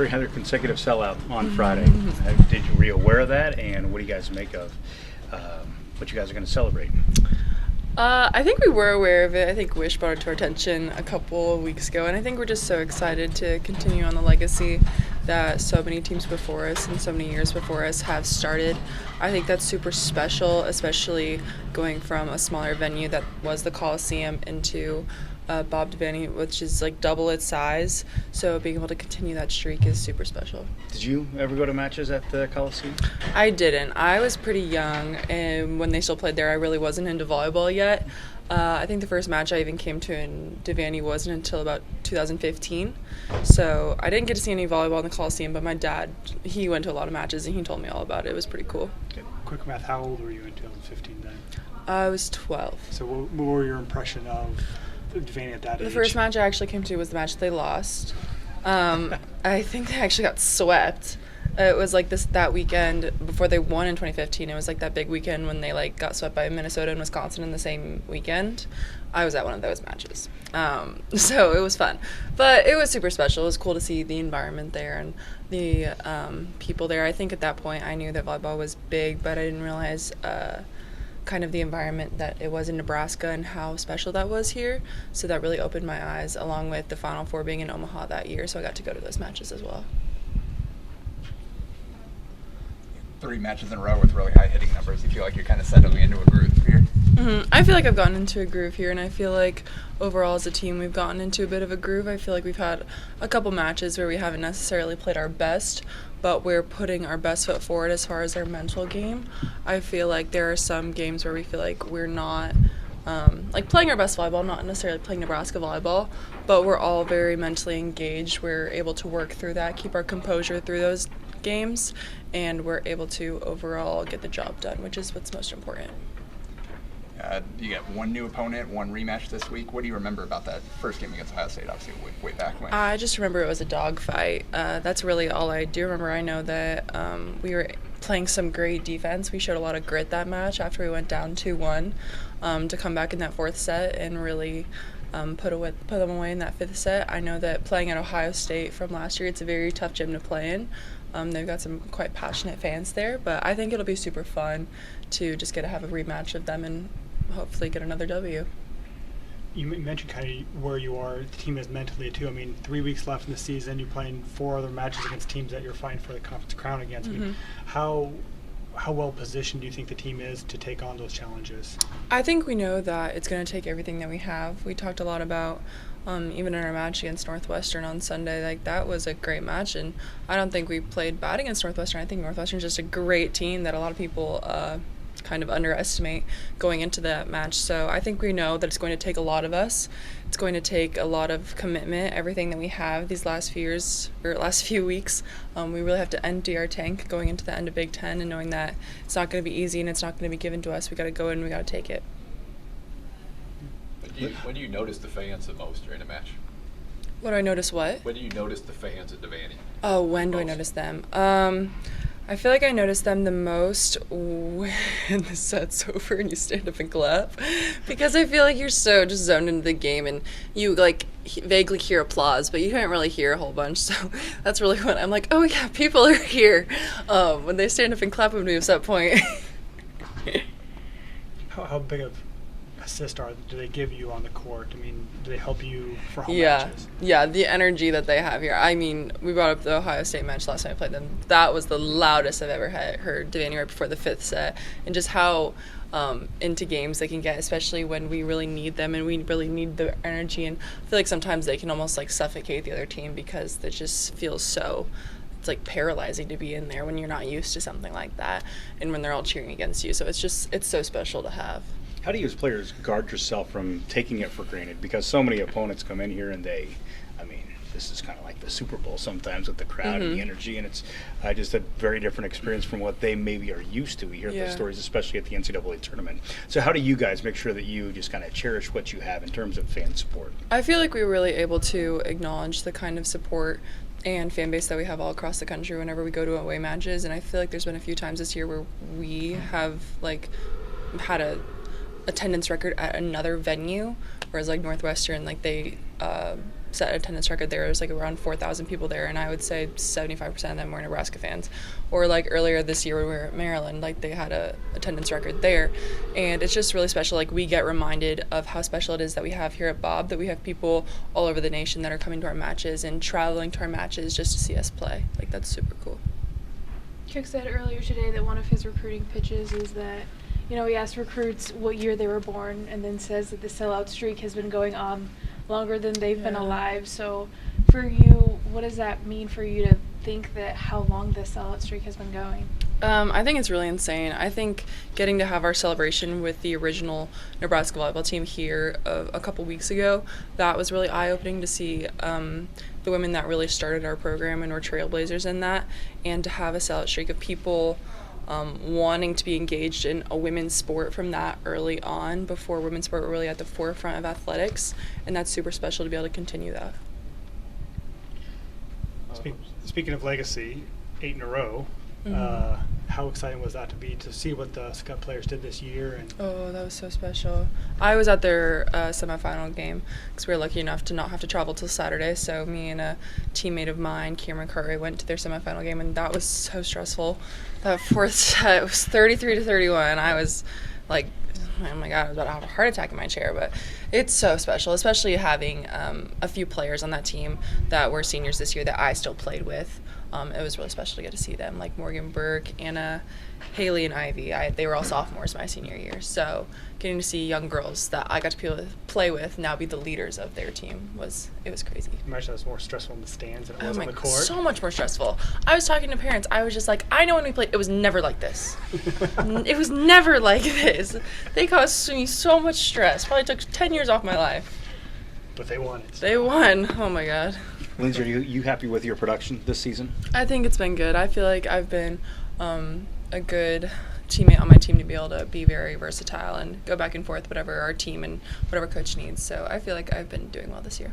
300 consecutive sellout on Friday. Were you aware of that, and what do you guys make of what you guys are going to celebrate? I think we were aware of it. I think Wish brought it to our attention a couple of weeks ago, and I think we're just so excited to continue on the legacy that so many teams before us and so many years before us have started. I think that's super special, especially going from a smaller venue that was the Coliseum into Bob Devaney, which is like double its size. So being able to continue that streak is super special. Did you ever go to matches at the Coliseum? I didn't. I was pretty young, and when they still played there, I really wasn't into volleyball yet. I think the first match I even came to in Devaney wasn't until about 2015. So I didn't get to see any volleyball in the Coliseum, but my dad, he went to a lot of matches, and he told me all about it. It was pretty cool. Okay. Quick math, how old were you in 2015 then? I was 12. So what were your impression of Devaney at that age? The first match I actually came to was the match they lost. I think they actually got swept. It was like that weekend before they won in 2015. It was like that big weekend when they like got swept by Minnesota and Wisconsin in the same weekend. I was at one of those matches. So it was fun. But it was super special. It was cool to see the environment there and the people there. I think at that point I knew that volleyball was big, but I didn't realize kind of the environment that it was in Nebraska and how special that was here. So that really opened my eyes, along with the Final Four being in Omaha that year. So I got to go to those matches as well. 3 matches in a row with really high hitting numbers. You feel like you're kind of settling into a groove here? I feel like I've gotten into a groove here, and I feel like overall as a team we've gotten into a bit of a groove. I feel like we've had a couple matches where we haven't necessarily played our best, but we're putting our best foot forward as far as our mental game. I feel like there are some games where we feel like we're not like playing our best volleyball, not necessarily playing Nebraska volleyball, but we're all very mentally engaged. We're able to work through that, keep our composure through those games, and we're able to overall get the job done, which is what's most important. You got one new opponent, one rematch this week. What do you remember about that first game against Ohio State, obviously way back when? I just remember it was a dogfight. That's really all I do remember. I know that we were playing some great defense. We showed a lot of grit that match after we went down 2-1 to come back in that fourth set and really put them away in that fifth set. I know that playing at Ohio State from last year, it's a very tough gym to play in. They've got some quite passionate fans there, but I think it'll be super fun to just get to have a rematch of them and hopefully get another W. You mentioned kind of where you are. The team is mentally too. I mean, 3 weeks left in the season. You're playing 4 other matches against teams that you're fighting for the conference crown against. I mean, how well positioned do you think the team is to take on those challenges? I think we know that it's going to take everything that we have. We talked a lot about even in our match against Northwestern on Sunday, like that was a great match, and I don't think we played bad against Northwestern. I think Northwestern's just a great team that a lot of people kind of underestimate going into that match. So I think we know that it's going to take a lot of us. It's going to take a lot of commitment, everything that we have these last few weeks. We really have to empty our tank going into the end of Big Ten and knowing that it's not going to be easy and it's not going to be given to us. We got to go in and we got to take it. When do you notice the fans the most during a match? What do I notice what? When do you notice the fans at Devaney? Oh, when do I notice them? I feel like I notice them the most when the set's over and you stand up and clap, because I feel like you're so just zoned into the game and you like vaguely hear applause, but you can't really hear a whole bunch. So that's really when I'm like, oh yeah, people are here. When they stand up and clap when we have set point. How big of assist do they give you on the court? I mean, do they help you for home Yeah, matches? yeah, the energy that they have here. I mean, we brought up the Ohio State match last time I played them. That was the loudest I've ever heard Devaney right before the fifth set, and just how into games they can get, especially when we really need them and we really need the energy. And I feel like sometimes they can almost like suffocate the other team because it just feels so. It's like paralyzing to be in there when you're not used to something like that, and when they're all cheering against you. So it's so special to have. How do you as players guard yourself from taking it for granted? Because so many opponents come in here and this is kind of like the Super Bowl sometimes with the crowd and the energy, and it's just a very different experience from what they maybe are used to. We hear those stories, especially at the NCAA tournament. So how do you guys make sure that you just kind of cherish what you have in terms of fan support? I feel like we were really able to acknowledge the kind of support and fan base that we have all across the country whenever we go to away matches, and I feel like there's been a few times this year where we have like had a attendance record at another venue, whereas like Northwestern, like they set attendance record there. It was like around 4,000 people there, and I would say 75% of them were Nebraska fans. Or like earlier this year when we were at Maryland, like they had a attendance record there, and it's just really special. Like we get reminded of how special it is that we have here at Bob, that we have people all over the nation that are coming to our matches and traveling to our matches just to see us play. Like that's super cool. Kick said earlier today that one of his recruiting pitches is that, he asked recruits what year they were born, and then says that the sellout streak has been going on longer than they've been alive. So for you, what does that mean for you to think that how long this sellout streak has been going? I think it's really insane. I think getting to have our celebration with the original Nebraska volleyball team here a couple weeks ago, that was really eye-opening to see the women that really started our program and were trailblazers in that, and to have a sellout streak of people wanting to be engaged in a women's sport from that early on, before women's sport were really at the forefront of athletics, and that's super special to be able to continue that. Speaking of legacy, 8 in a row. How exciting was that to see what the Scott players did this year? And Oh, that was so special. I was at their semifinal game because we were lucky enough to not have to travel till Saturday. So me and a teammate of mine, Cameron Cartwright, went to their semifinal game, and that was so stressful. That fourth set was 33-31. I was like, oh my God, I was about to have a heart attack in my chair. But it's so special, especially having a few players on that team that were seniors this year that I still played with. It was really special to get to see them, like Morgan Burke, Anna, Haley, and Ivy. They were all sophomores my senior year. So getting to see young girls that I got to play with now be the leaders of their team was crazy. imagine that was more stressful in the stands than it was on the court. So much more stressful. I was talking to parents. I was just like, I know when we played, it was never like this. It was never like this. They caused me so much stress. Probably took 10 years off my life. But they won it. They won. Oh my God. Lindsay, are you happy with your production this season? I think it's been good. I feel like I've been a good teammate on my team to be able to be very versatile and go back and forth whatever our team and whatever coach needs. So I feel like I've been doing well this year.